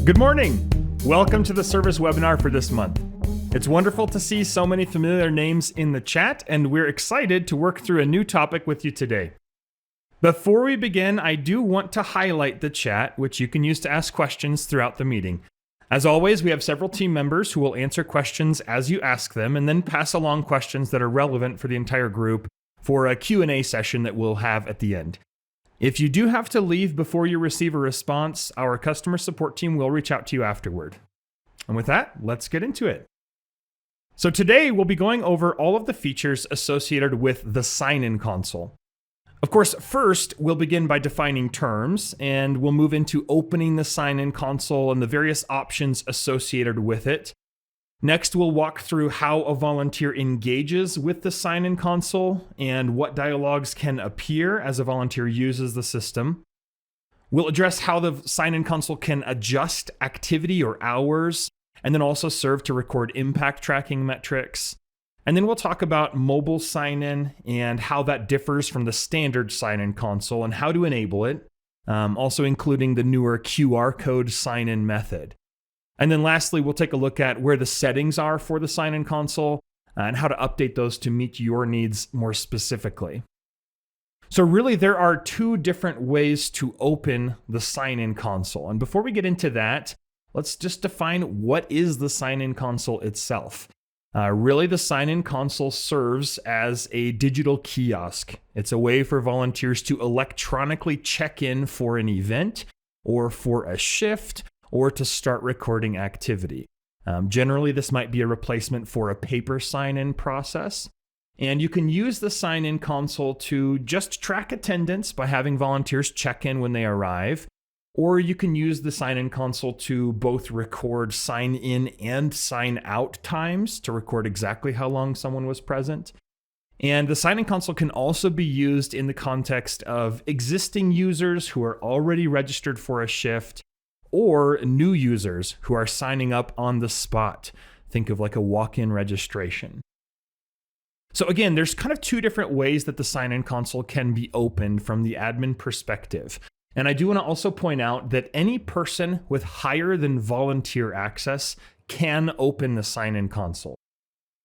Good morning! Welcome to the Service webinar for this month. It's wonderful to see so many familiar names in the chat, and we're excited to work through a new topic with you today. Before we begin, I do want to highlight the chat, which you can use to ask questions throughout the meeting. As always, we have several team members who will answer questions as you ask them, and then pass along questions that are relevant for the entire group for a Q&A session that we'll have at the end. If you do have to leave before you receive a response, our customer support team will reach out to you afterward. And with that, let's get into it. So today we'll be going over all of the features associated with the sign-in console. Of course, first we'll begin by defining terms, and we'll move into opening the sign-in console and the various options associated with it. Next, we'll walk through how a volunteer engages with the sign-in console and what dialogues can appear as a volunteer uses the system. We'll address how the sign-in console can adjust activity or hours, and then also serve to record impact tracking metrics. And then we'll talk about mobile sign-in and how that differs from the standard sign-in console and how to enable it, also including the newer QR code sign-in method. And then lastly, we'll take a look at where the settings are for the sign-in console and how to update those to meet your needs more specifically. So really, there are two different ways to open the sign-in console. And before we get into that, let's just define what is the sign-in console itself. Really, the sign-in console serves as a digital kiosk. It's a way for volunteers to electronically check in for an event or for a shift, or to start recording activity. Generally, this might be a replacement for a paper sign-in process. And you can use the sign-in console to just track attendance by having volunteers check in when they arrive. Or you can use the sign-in console to both record sign-in and sign-out times to record exactly how long someone was present. And the sign-in console can also be used in the context of existing users who are already registered for a shift, or new users who are signing up on the spot. Think of like a walk-in registration. So again, there's kind of two different ways that the sign-in console can be opened from the admin perspective. And I do want to also point out that any person with higher than volunteer access can open the sign-in console.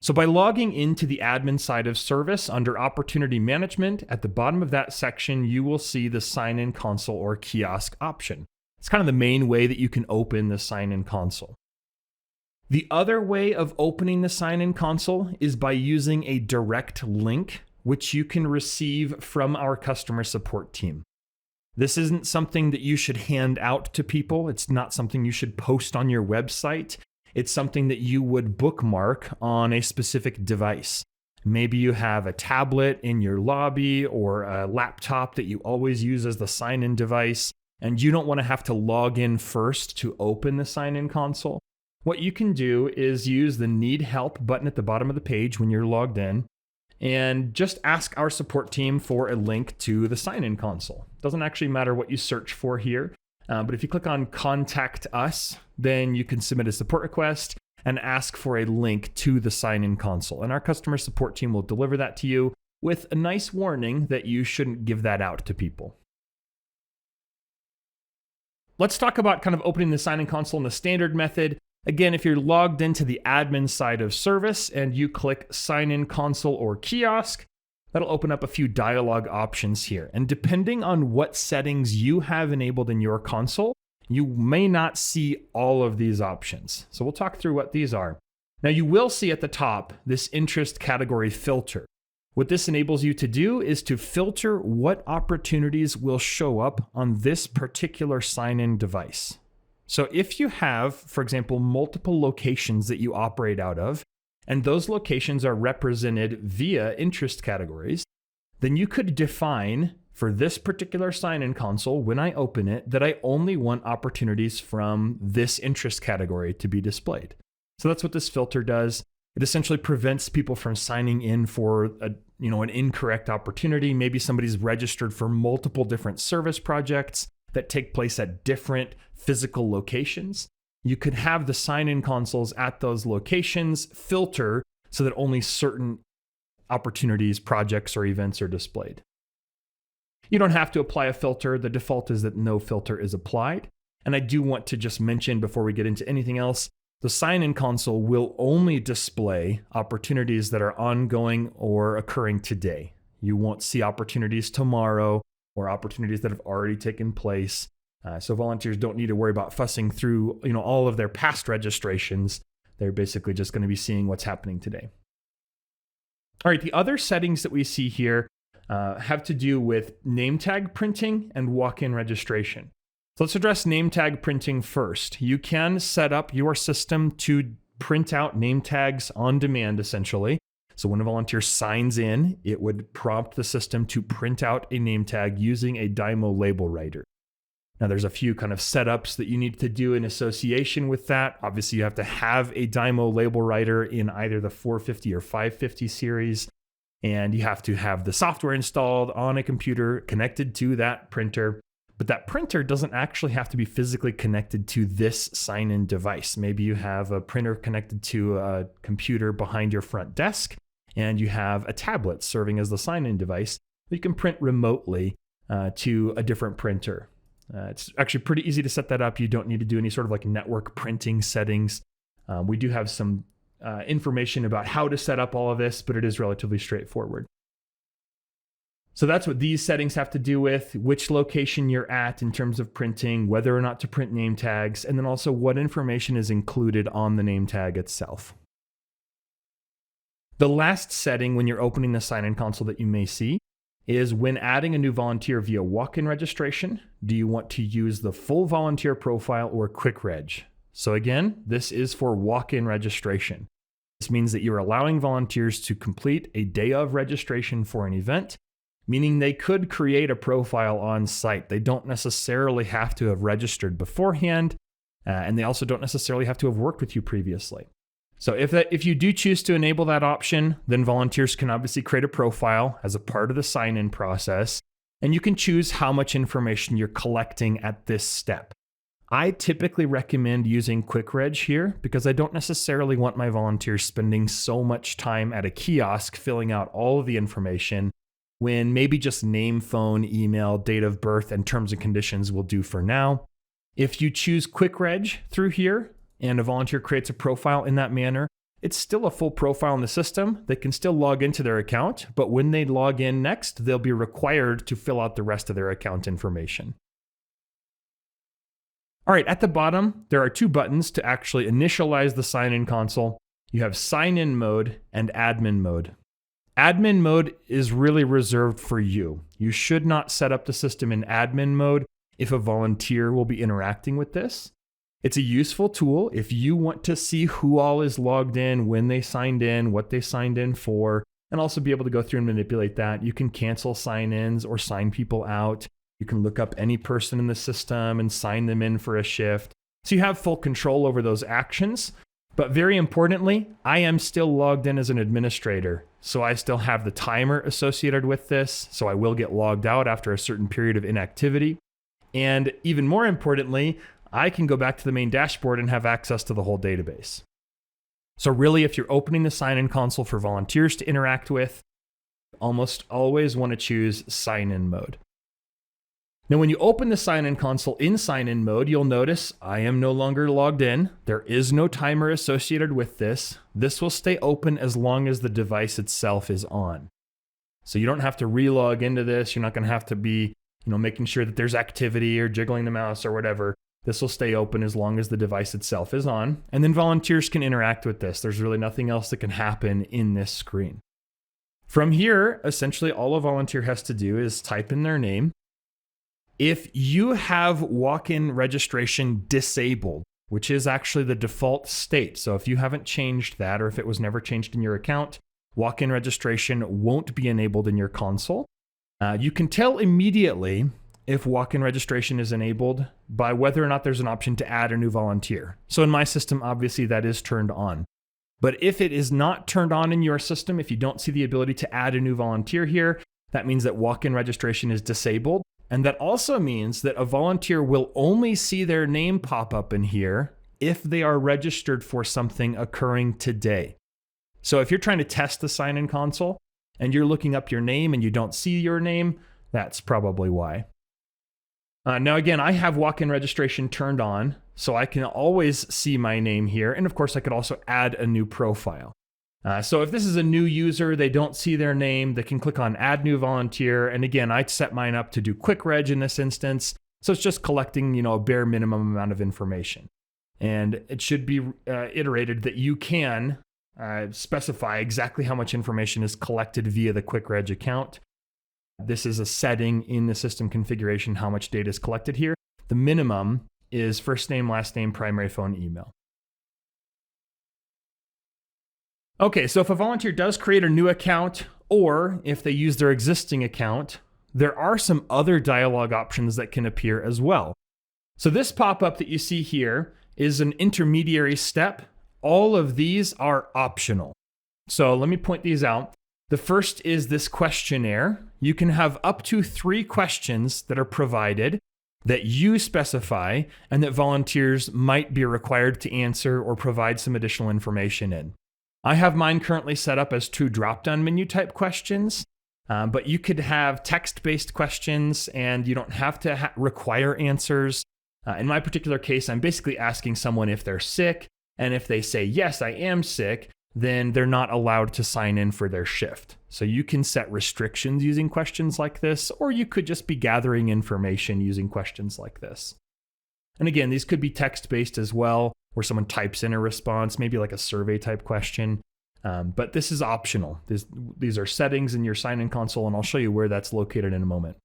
So by logging into the admin side of Service under Opportunity Management, at the bottom of that section, you will see the sign-in console or kiosk option. It's kind of the main way that you can open the sign-in console. The other way of opening the sign-in console is by using a direct link, which you can receive from our customer support team. This isn't something that you should hand out to people. It's not something you should post on your website. It's something that you would bookmark on a specific device. Maybe you have a tablet in your lobby or a laptop that you always use as the sign-in device, and you don't want to have to log in first to open the sign-in console. What you can do is use the Need Help button at the bottom of the page when you're logged in, and just ask our support team for a link to the sign-in console. Doesn't actually matter what you search for here, but if you click on Contact Us, then you can submit a support request and ask for a link to the sign-in console. And our customer support team will deliver that to you with a nice warning that you shouldn't give that out to people. Let's talk about kind of opening the sign-in console in the standard method. Again, if you're logged into the admin side of Service and you click Sign-in Console or Kiosk, that'll open up a few dialog options here. And depending on what settings you have enabled in your console, you may not see all of these options. So we'll talk through what these are. Now you will see at the top this interest category filter. What this enables you to do is to filter what opportunities will show up on this particular sign-in device. So if you have, for example, multiple locations that you operate out of, and those locations are represented via interest categories, then you could define for this particular sign-in console, when I open it, that I only want opportunities from this interest category to be displayed. So that's what this filter does. It essentially prevents people from signing in for an incorrect opportunity. Maybe somebody's registered for multiple different service projects that take place at different physical locations. You could have the sign-in consoles at those locations filter so that only certain opportunities, projects, or events are displayed. You don't have to apply a filter. The default is that no filter is applied. And I do want to just mention before we get into anything else, the sign-in console will only display opportunities that are ongoing or occurring today. You won't see opportunities tomorrow or opportunities that have already taken place. So volunteers don't need to worry about fussing through, all of their past registrations. They're basically just going to be seeing what's happening today. All right, the other settings that we see here have to do with name tag printing and walk-in registration. So let's address name tag printing first. You can set up your system to print out name tags on demand, essentially. So when a volunteer signs in, it would prompt the system to print out a name tag using a Dymo label writer. Now, there's a few kind of setups that you need to do in association with that. Obviously, you have to have a Dymo label writer in either the 450 or 550 series, and you have to have the software installed on a computer connected to that printer. But that printer doesn't actually have to be physically connected to this sign-in device. Maybe you have a printer connected to a computer behind your front desk, and you have a tablet serving as the sign-in device. You can print remotely to a different printer. It's actually pretty easy to set that up. You don't need to do any sort of like network printing settings. We do have some information about how to set up all of this, but it is relatively straightforward. So that's what these settings have to do with, which location you're at in terms of printing, whether or not to print name tags, and then also what information is included on the name tag itself. The last setting when you're opening the sign-in console that you may see is when adding a new volunteer via walk-in registration, do you want to use the full volunteer profile or quick reg? So again, this is for walk-in registration. This means that you're allowing volunteers to complete a day of registration for an event, meaning they could create a profile on site. They don't necessarily have to have registered beforehand, and they also don't necessarily have to have worked with you previously. So if you do choose to enable that option, then volunteers can obviously create a profile as a part of the sign-in process, and you can choose how much information you're collecting at this step. I typically recommend using Quick Reg here because I don't necessarily want my volunteers spending so much time at a kiosk filling out all of the information when maybe just name, phone, email, date of birth, and terms and conditions will do for now. If you choose Quick Reg through here and a volunteer creates a profile in that manner, it's still a full profile in the system. They can still log into their account, but when they log in next, they'll be required to fill out the rest of their account information. All right, at the bottom, there are two buttons to actually initialize the sign-in console. You have sign-in mode and admin mode. Admin mode is really reserved for you. You should not set up the system in admin mode if a volunteer will be interacting with this. It's a useful tool if you want to see who all is logged in, when they signed in, what they signed in for, and also be able to go through and manipulate that. You can cancel sign-ins or sign people out. You can look up any person in the system and sign them in for a shift. So you have full control over those actions. But very importantly, I am still logged in as an administrator. So I still have the timer associated with this. So I will get logged out after a certain period of inactivity. And even more importantly, I can go back to the main dashboard and have access to the whole database. So really, if you're opening the sign-in console for volunteers to interact with, almost always want to choose sign-in mode. Now, when you open the sign-in console in sign-in mode, you'll notice I am no longer logged in. There is no timer associated with this. This will stay open as long as the device itself is on. So you don't have to re-log into this. You're not going to have to be, making sure that there's activity or jiggling the mouse or whatever. This will stay open as long as the device itself is on. And then volunteers can interact with this. There's really nothing else that can happen in this screen. From here, essentially all a volunteer has to do is type in their name. If you have walk-in registration disabled, which is actually the default state, so if you haven't changed that or if it was never changed in your account, walk-in registration won't be enabled in your console. You can tell immediately if walk-in registration is enabled by whether or not there's an option to add a new volunteer. So in my system, obviously that is turned on. But if it is not turned on in your system, if you don't see the ability to add a new volunteer here, that means that walk-in registration is disabled. And that also means that a volunteer will only see their name pop up in here if they are registered for something occurring today. So if you're trying to test the sign-in console and you're looking up your name and you don't see your name, that's probably why. Now, again, I have walk-in registration turned on, so I can always see my name here. And of course, I could also add a new profile. So if this is a new user, they don't see their name, they can click on Add New Volunteer. And again, I'd set mine up to do quick reg in this instance. So it's just collecting, a bare minimum amount of information. And it should be iterated that you can specify exactly how much information is collected via the quick reg account. This is a setting in the system configuration, how much data is collected here. The minimum is first name, last name, primary phone, email. Okay, so if a volunteer does create a new account, or if they use their existing account, there are some other dialog options that can appear as well. So this pop-up that you see here is an intermediary step. All of these are optional. So let me point these out. The first is this questionnaire. You can have up to 3 questions that are provided that you specify and that volunteers might be required to answer or provide some additional information in. I have mine currently set up as 2 drop-down menu type questions, but you could have text-based questions and you don't have to require answers. In my particular case, I'm basically asking someone if they're sick, and if they say, yes, I am sick, then they're not allowed to sign in for their shift. So you can set restrictions using questions like this, or you could just be gathering information using questions like this. And again, these could be text-based as well, where someone types in a response, maybe like a survey type question. But this is optional. These are settings in your sign-in console, and I'll show you where that's located in a moment.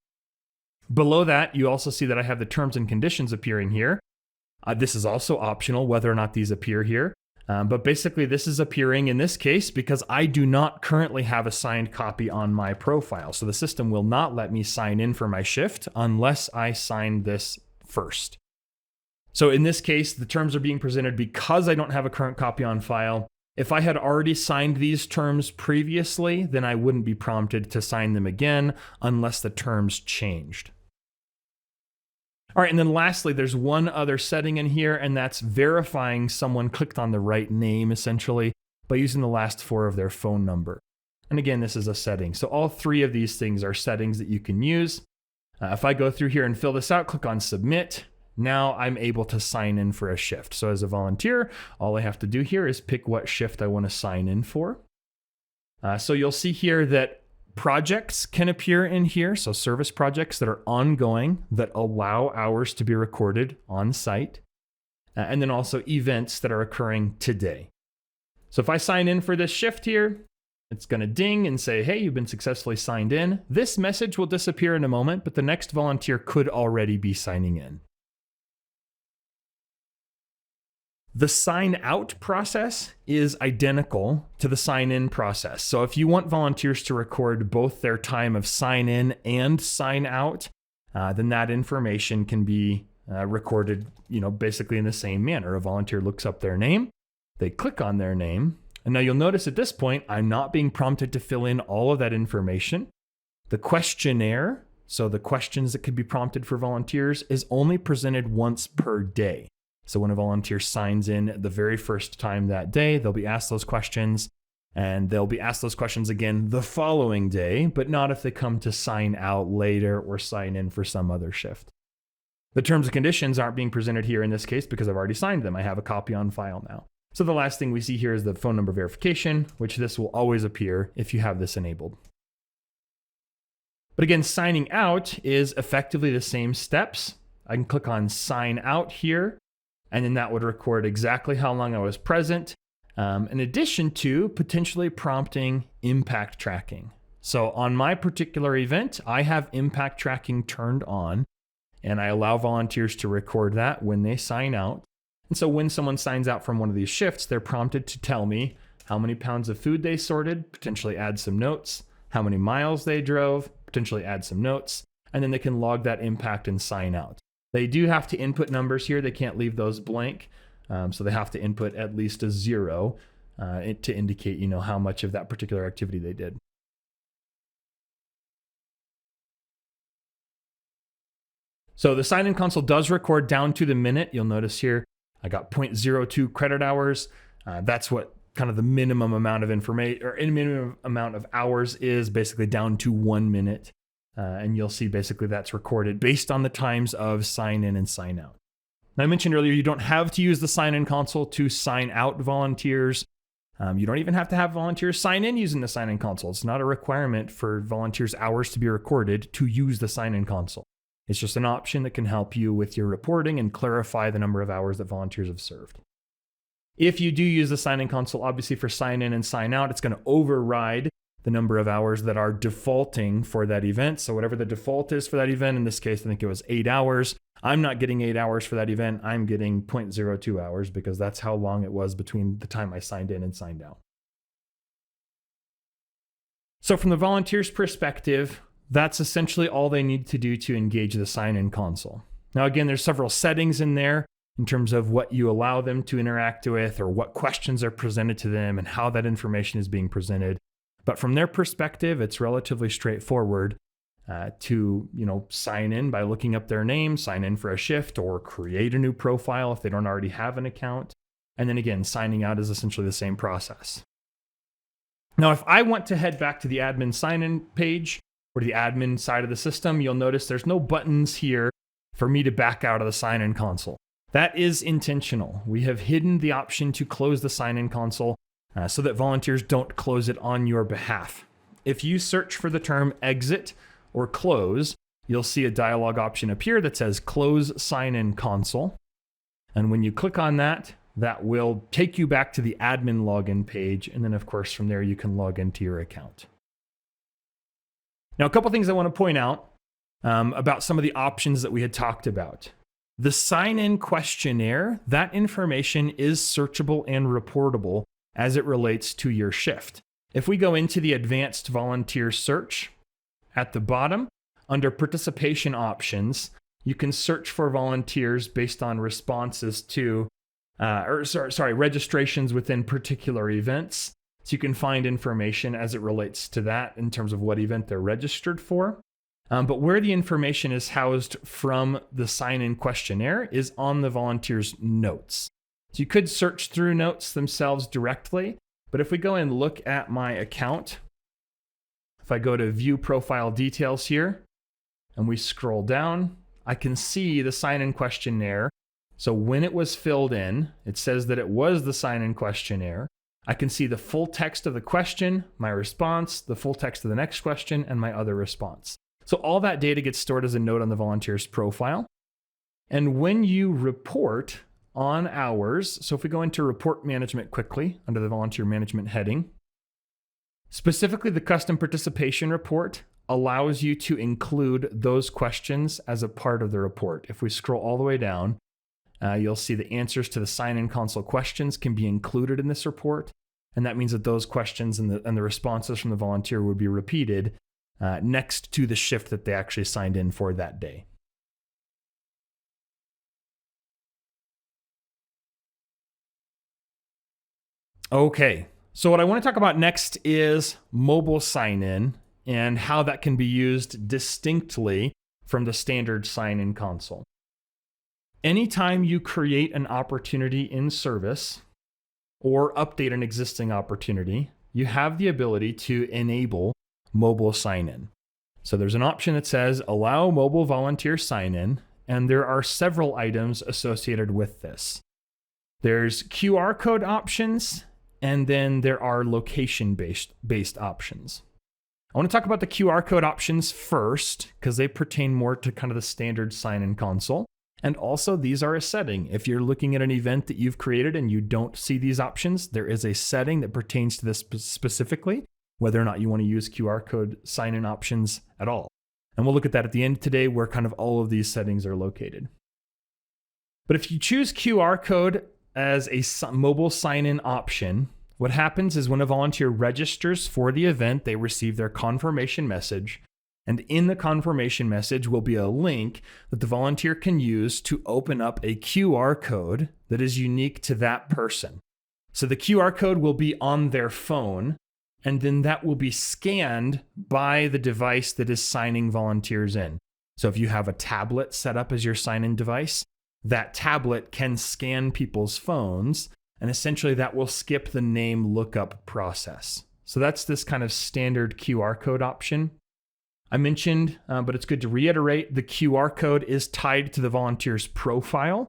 Below that, you also see that I have the terms and conditions appearing here. This is also optional, whether or not these appear here. But basically, this is appearing in this case because I do not currently have a signed copy on my profile. So the system will not let me sign in for my shift unless I sign this first. So in this case, the terms are being presented because I don't have a current copy on file. If I had already signed these terms previously, then I wouldn't be prompted to sign them again unless the terms changed. All right, and then lastly, there's one other setting in here, and that's verifying someone clicked on the right name, essentially, by using the last 4 of their phone number. And again, this is a setting. So all 3 of these things are settings that you can use. If I go through here and fill this out, click on Submit, now I'm able to sign in for a shift. So as a volunteer, all I have to do here is pick what shift I want to sign in for. So you'll see here that projects can appear in here. So service projects that are ongoing that allow hours to be recorded on site. And then also events that are occurring today. So if I sign in for this shift here, it's going to ding and say, hey, you've been successfully signed in. This message will disappear in a moment, but the next volunteer could already be signing in. The sign out process is identical to the sign in process. So if you want volunteers to record both their time of sign in and sign out, then that information can be recorded, basically in the same manner. A volunteer looks up their name, they click on their name, and now you'll notice at this point, I'm not being prompted to fill in all of that information. The questionnaire, so the questions that could be prompted for volunteers, is only presented once per day. So when a volunteer signs in the very first time that day, they'll be asked those questions, and they'll be asked those questions again the following day, but not if they come to sign out later or sign in for some other shift. The terms and conditions aren't being presented here in this case because I've already signed them. I have a copy on file now. So the last thing we see here is the phone number verification, which this will always appear if you have this enabled. But again, signing out is effectively the same steps. I can click on sign out here, and then that would record exactly how long I was present, in addition to potentially prompting impact tracking. So on my particular event, I have impact tracking turned on, and I allow volunteers to record that when they sign out. And so when someone signs out from one of these shifts, they're prompted to tell me how many pounds of food they sorted, potentially add some notes, how many miles they drove, potentially add some notes, and then they can log that impact and sign out. They do have to input numbers here. They can't leave those blank. So they have to input at least a 0 to indicate, how much of that particular activity they did. So the sign-in console does record down to the minute. You'll notice here, I got 0.02 credit hours. That's what kind of the minimum amount of information or minimum amount of hours is, basically down to 1 minute. And you'll see basically that's recorded based on the times of sign in and sign out. Now, I mentioned earlier, you don't have to use the sign-in console to sign out volunteers. You don't even have to have volunteers sign in using the sign-in console. It's not a requirement for volunteers' hours to be recorded to use the sign-in console. It's just an option that can help you with your reporting and clarify the number of hours that volunteers have served. If you do use the sign-in console, obviously for sign in and sign out, it's going to override the number of hours that are defaulting for that event. So whatever the default is for that event, in this case, I think it was 8 hours. I'm not getting 8 hours for that event. I'm getting 0.02 hours because that's how long it was between the time I signed in and signed out. So from the volunteer's perspective, that's essentially all they need to do to engage the sign-in console. Now, again, there's several settings in there in terms of what you allow them to interact with or what questions are presented to them and how that information is being presented. But from their perspective, it's relatively straightforward to sign in by looking up their name, sign in for a shift, or create a new profile if they don't already have an account. And then again, signing out is essentially the same process. Now, if I want to head back to the admin sign-in page or the admin side of the system, you'll notice there's no buttons here for me to back out of the sign-in console. That is intentional. We have hidden the option to close the sign-in console so that volunteers don't close it on your behalf. If you search for the term exit or close, you'll see a dialog option appear that says close sign-in console. And when you click on that, that will take you back to the admin login page. And then of course, from there, you can log into your account. Now, a couple things I want to point out about some of the options that we had talked about. The sign-in questionnaire, that information is searchable and reportable as it relates to your shift. If we go into the advanced volunteer search at the bottom, under participation options, you can search for volunteers based on responses to, registrations within particular events. So you can find information as it relates to that in terms of what event they're registered for. But where the information is housed from the sign-in questionnaire is on the volunteer's notes. So you could search through notes themselves directly, but if we go and look at my account, if I go to view profile details here and we scroll down, I can see the sign-in questionnaire. So when it was filled in, it says that it was the sign-in questionnaire. I can see the full text of the question, my response, the full text of the next question, and my other response. So all that data gets stored as a note on the volunteer's profile. And when you report on hours, so if we go into report management quickly under the volunteer management heading, specifically the custom participation report allows you to include those questions as a part of the report. If we scroll all the way down, you'll see the answers to the sign-in console questions can be included in this report. And that means that those questions and the responses from the volunteer would be repeated next to the shift that they actually signed in for that day. Okay, so what I want to talk about next is mobile sign-in and how that can be used distinctly from the standard sign-in console. Anytime you create an opportunity in Service or update an existing opportunity, you have the ability to enable mobile sign-in. So there's an option that says allow mobile volunteer sign-in, and there are several items associated with this. There's QR code options, and then there are location-based options. I want to talk about the QR code options first, because they pertain more to kind of the standard sign-in console. And also, these are a setting. If you're looking at an event that you've created and you don't see these options, there is a setting that pertains to this specifically, whether or not you want to use QR code sign-in options at all. And we'll look at that at the end today, where kind of all of these settings are located. But if you choose QR code as a mobile sign-in option, what happens is when a volunteer registers for the event, they receive their confirmation message. And in the confirmation message will be a link that the volunteer can use to open up a QR code that is unique to that person. So the QR code will be on their phone, and then that will be scanned by the device that is signing volunteers in. So if you have a tablet set up as your sign-in device, that tablet can scan people's phones, and essentially that will skip the name lookup process. So that's this kind of standard QR code option. I mentioned, but it's good to reiterate, the QR code is tied to the volunteer's profile.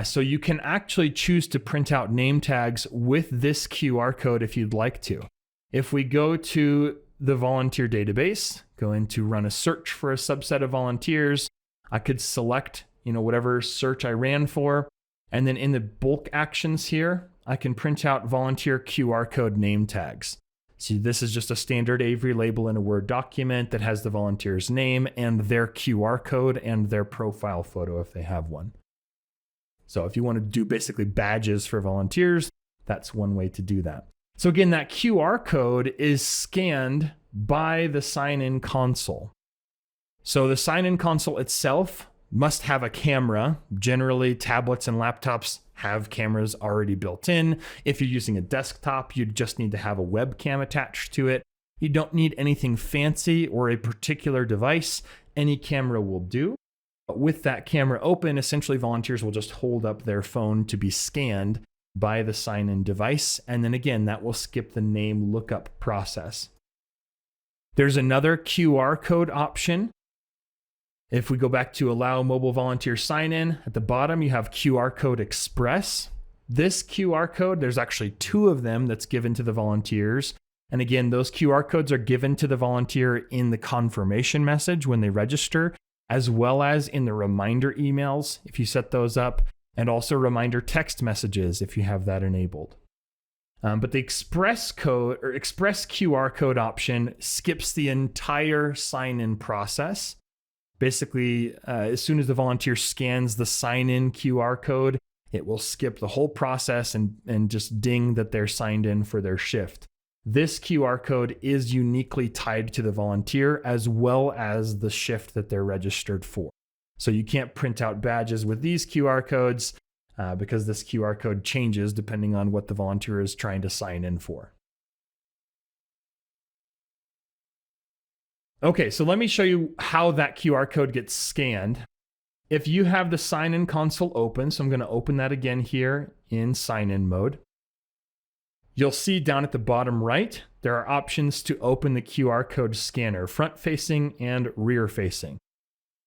So you can actually choose to print out name tags with this QR code if you'd like to. If we go to the volunteer database, go into run a search for a subset of volunteers, I could select, whatever search I ran for. And then in the bulk actions here, I can print out volunteer QR code name tags. So this is just a standard Avery label in a Word document that has the volunteer's name and their QR code and their profile photo if they have one. So if you want to do basically badges for volunteers, that's one way to do that. So again, that QR code is scanned by the sign-in console. So the sign-in console itself must have a camera. Generally, tablets and laptops have cameras already built in. If you're using a desktop, you just need to have a webcam attached to it. You don't need anything fancy or a particular device. Any camera will do. But with that camera open, essentially volunteers will just hold up their phone to be scanned by the sign-in device. And then again, that will skip the name lookup process. There's another QR code option. If we go back to allow mobile volunteer sign-in, at the bottom you have QR code express. This QR code, there's actually 2 of them that's given to the volunteers. And again, those QR codes are given to the volunteer in the confirmation message when they register, as well as in the reminder emails if you set those up, and also reminder text messages if you have that enabled. But the express QR code option skips the entire sign-in process. Basically, as soon as the volunteer scans the sign-in QR code, it will skip the whole process and just ding that they're signed in for their shift. This QR code is uniquely tied to the volunteer as well as the shift that they're registered for. So you can't print out badges with these QR codes because this QR code changes depending on what the volunteer is trying to sign in for. Okay, so let me show you how that QR code gets scanned. If you have the sign-in console open, so I'm going to open that again here in sign-in mode. You'll see down at the bottom right, there are options to open the QR code scanner, front-facing and rear-facing.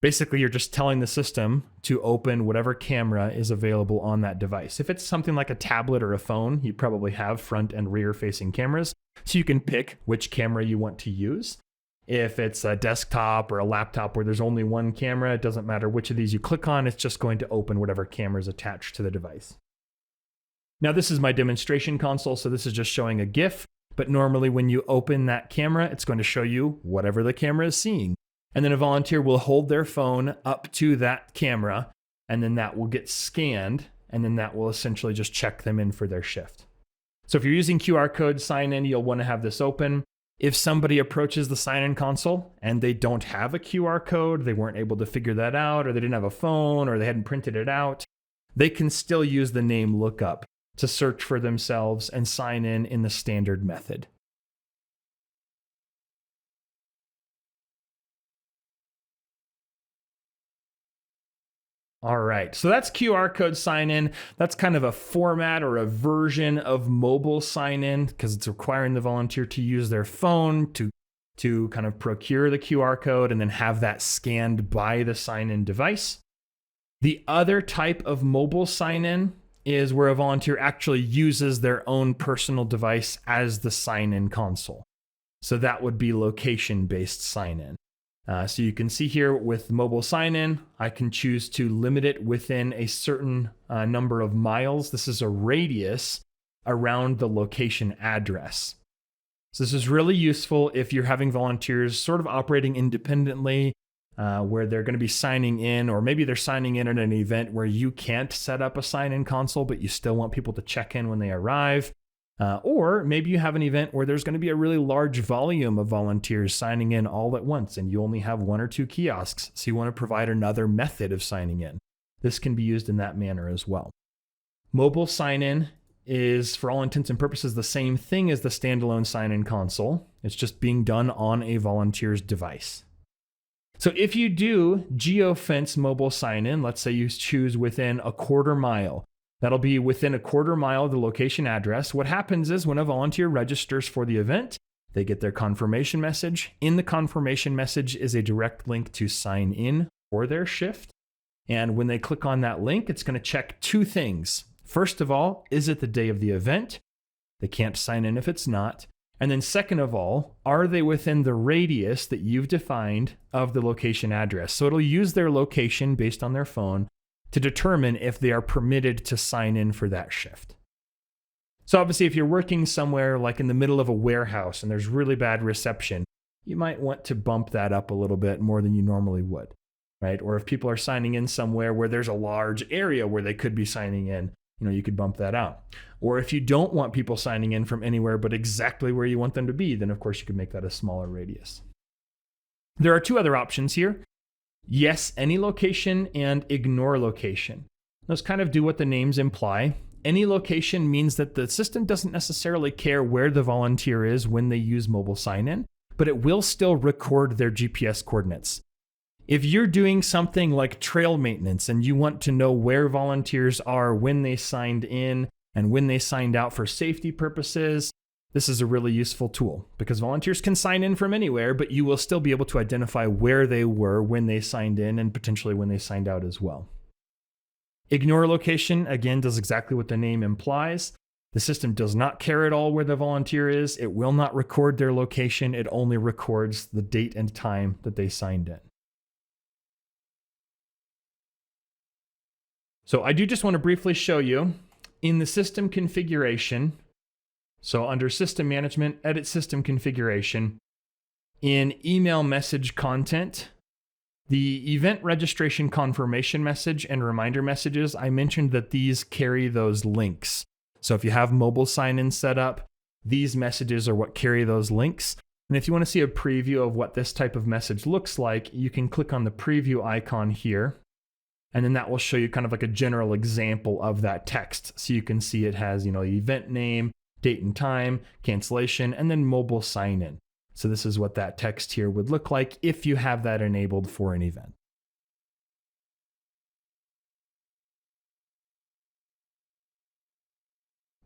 Basically, you're just telling the system to open whatever camera is available on that device. If it's something like a tablet or a phone, you probably have front and rear-facing cameras, so you can pick which camera you want to use. If it's a desktop or a laptop where there's only one camera, it doesn't matter which of these you click on, it's just going to open whatever camera is attached to the device. Now this is my demonstration console, so this is just showing a GIF, but normally when you open that camera, it's going to show you whatever the camera is seeing. And then a volunteer will hold their phone up to that camera, and then that will get scanned, and then that will essentially just check them in for their shift. So if you're using QR code sign-in, you'll want to have this open. If somebody approaches the sign-in console and they don't have a QR code, they weren't able to figure that out, or they didn't have a phone, or they hadn't printed it out, they can still use the name lookup to search for themselves and sign in the standard method. All right, so that's QR code sign-in. That's kind of a format or a version of mobile sign-in because it's requiring the volunteer to use their phone to kind of procure the QR code and then have that scanned by the sign-in device. The other type of mobile sign-in is where a volunteer actually uses their own personal device as the sign-in console. So that would be location-based sign-in. So you can see here with mobile sign-in, I can choose to limit it within a certain number of miles. This is a radius around the location address. So this is really useful if you're having volunteers sort of operating independently, where they're going to be signing in, or maybe they're signing in at an event where you can't set up a sign-in console, but you still want people to check in when they arrive. Or maybe you have an event where there's going to be a really large volume of volunteers signing in all at once, and you only have 1 or 2 kiosks, so you want to provide another method of signing in. This can be used in that manner as well. Mobile sign-in is, for all intents and purposes, the same thing as the standalone sign-in console. It's just being done on a volunteer's device. So if you do geofence mobile sign-in, let's say you choose within a quarter mile, that'll be within a quarter mile of the location address. What happens is when a volunteer registers for the event, They get their confirmation message. In the confirmation message is a direct link to sign in for their shift. And when they click on that link, it's going to check two things. First of all, is it the day of the event? They can't sign in if it's not. And then second of all, are they within the radius that you've defined of the location address? So it'll use their location based on their phone to determine if they are permitted to sign in for that shift. So obviously, if you're working somewhere like in the middle of a warehouse and there's really bad reception, you might want to bump that up a little bit more than you normally would, right? Or if people are signing in somewhere where there's a large area where they could be signing in, you could bump that out. Or if you don't want people signing in from anywhere but exactly where you want them to be, then of course you could make that a smaller radius. There are two other options here. Yes, any location, and ignore location. Those kind of do what the names imply. Any location means that the system doesn't necessarily care where the volunteer is when they use mobile sign-in, but it will still record their GPS coordinates. If you're doing something like trail maintenance and you want to know where volunteers are when they signed in and when they signed out for safety purposes, this is a really useful tool because volunteers can sign in from anywhere, but you will still be able to identify where they were when they signed in and potentially when they signed out as well. Ignore location, again, does exactly what the name implies. The system does not care at all where the volunteer is. It will not record their location. It only records the date and time that they signed in. So I do just want to briefly show you in the system configuration. So under system management, edit system configuration, in email message content, the event registration confirmation message and reminder messages, I mentioned that these carry those links. So if you have mobile sign-in set up, these messages are what carry those links. And if you want to see a preview of what this type of message looks like, you can click on the preview icon here. And then that will show you kind of like a general example of that text. So you can see it has, event name, date and time, cancellation, and then mobile sign-in. So this is what that text here would look like if you have that enabled for an event.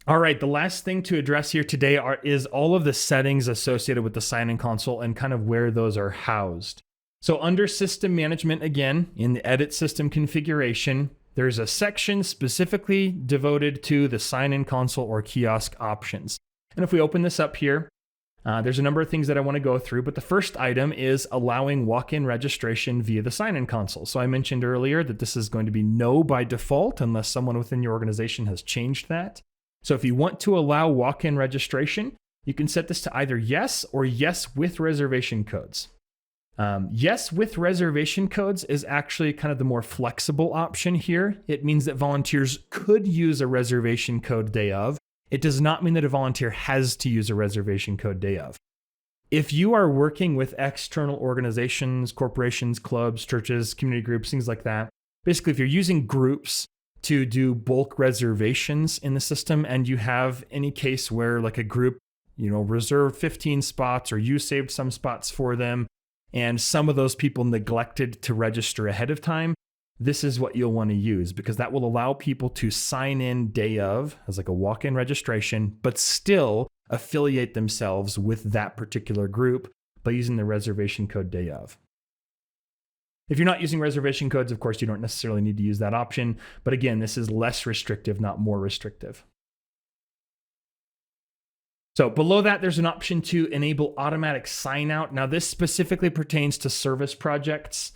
All right, the last thing to address here today is all of the settings associated with the sign-in console and kind of where those are housed. So under system management, again, in the edit system configuration, there's a section specifically devoted to the sign-in console or kiosk options. And if we open this up here, there's a number of things that I want to go through, but the first item is allowing walk-in registration via the sign-in console. So I mentioned earlier that this is going to be no by default unless someone within your organization has changed that. So if you want to allow walk-in registration, you can set this to either yes or yes with reservation codes. Yes with reservation codes is actually kind of the more flexible option here. It means that volunteers could use a reservation code day of. It does not mean that a volunteer has to use a reservation code day of. If you are working with external organizations, corporations, clubs, churches, community groups, things like that, basically if you're using groups to do bulk reservations in the system and you have any case where like a group, reserved 15 spots or you saved some spots for them, and some of those people neglected to register ahead of time, this is what you'll want to use because that will allow people to sign in day of as like a walk-in registration, but still affiliate themselves with that particular group by using the reservation code day of. If you're not using reservation codes, of course, you don't necessarily need to use that option. But again, this is less restrictive, not more restrictive. So below that, there's an option to enable automatic sign out. Now, this specifically pertains to service projects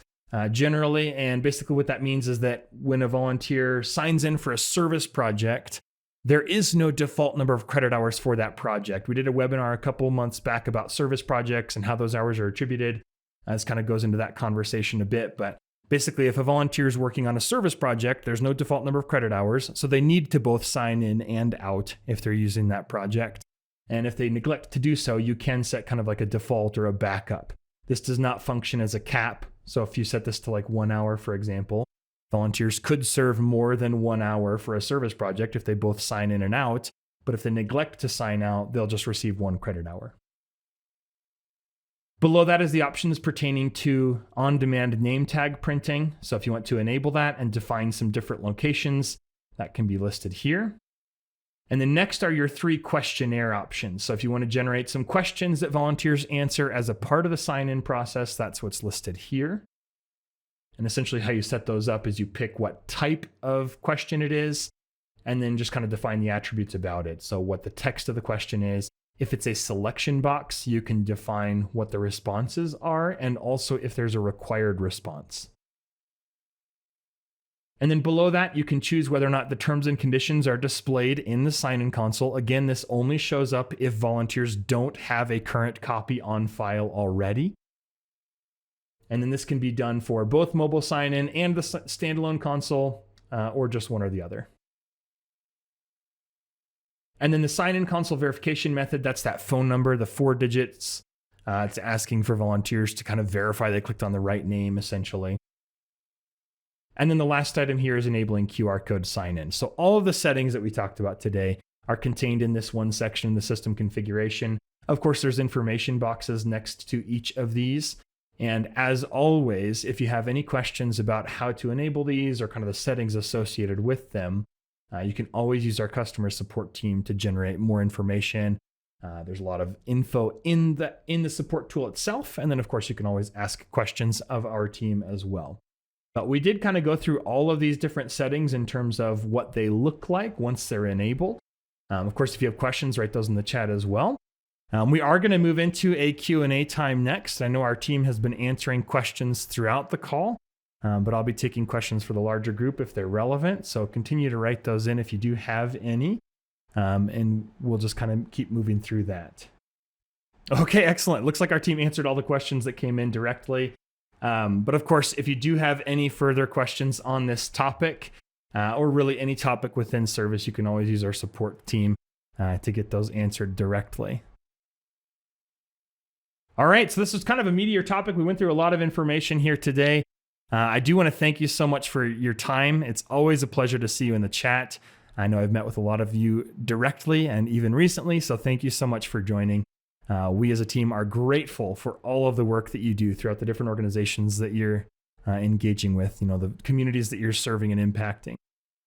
generally. And basically what that means is that when a volunteer signs in for a service project, there is no default number of credit hours for that project. We did a webinar a couple months back about service projects and how those hours are attributed. This kind of goes into that conversation a bit. But basically, if a volunteer is working on a service project, there's no default number of credit hours. So they need to both sign in and out if they're using that project. And if they neglect to do so, you can set kind of like a default or a backup. This does not function as a cap. So if you set this to like 1 hour, for example, volunteers could serve more than 1 hour for a service project if they both sign in and out. But if they neglect to sign out, they'll just receive 1 credit hour. Below that is the options pertaining to on-demand name tag printing. So if you want to enable that and define some different locations, that can be listed here. And then next are your 3 questionnaire options. So if you want to generate some questions that volunteers answer as a part of the sign-in process, that's what's listed here. And essentially how you set those up is you pick what type of question it is, and then just kind of define the attributes about it. So what the text of the question is. If it's a selection box, you can define what the responses are, and also if there's a required response. And then below that, you can choose whether or not the terms and conditions are displayed in the sign-in console. Again, this only shows up if volunteers don't have a current copy on file already. And then this can be done for both mobile sign-in and the standalone console, or just one or the other. And then the sign-in console verification method, that's that phone number, the 4 digits. It's asking for volunteers to kind of verify they clicked on the right name, essentially. And then the last item here is enabling QR code sign-in. So all of the settings that we talked about today are contained in this one section, the system configuration. Of course, there's information boxes next to each of these. And as always, if you have any questions about how to enable these or kind of the settings associated with them, you can always use our customer support team to generate more information. There's a lot of info in the support tool itself. And then, of course, you can always ask questions of our team as well. But we did kind of go through all of these different settings in terms of what they look like once they're enabled. Of course, if you have questions, write those in the chat as well. We are going to move into a Q&A time next. I know our team has been answering questions throughout the call. But I'll be taking questions for the larger group if they're relevant. So continue to write those in if you do have any. And we'll just kind of keep moving through that. Okay, excellent. Looks like our team answered all the questions that came in directly. But of course, if you do have any further questions on this topic, or really any topic within Service, you can always use our support team to get those answered directly. All right, so this was kind of a meatier topic. We went through a lot of information here today. I do want to thank you so much for your time. It's always a pleasure to see you in the chat. I know I've met with a lot of you directly and even recently, so thank you so much for joining. We as a team are grateful for all of the work that you do throughout the different organizations that you're engaging with, the communities that you're serving and impacting.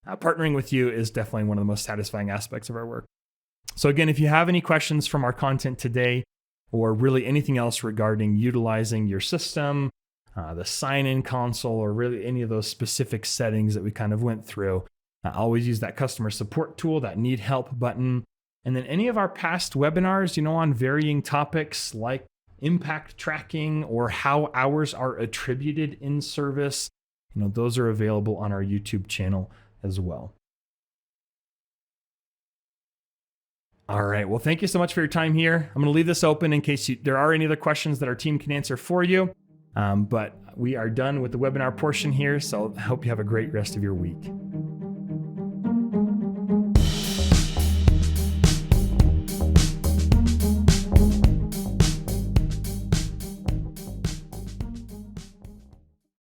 Partnering with you is definitely one of the most satisfying aspects of our work. So again, if you have any questions from our content today, or really anything else regarding utilizing your system, the sign-in console, or really any of those specific settings that we kind of went through, always use that customer support tool, that need help button. And then any of our past webinars, on varying topics like impact tracking or how hours are attributed in service, those are available on our YouTube channel as well. All right. Well, thank you so much for your time here. I'm going to leave this open in case there are any other questions that our team can answer for you. But we are done with the webinar portion here, so I hope you have a great rest of your week.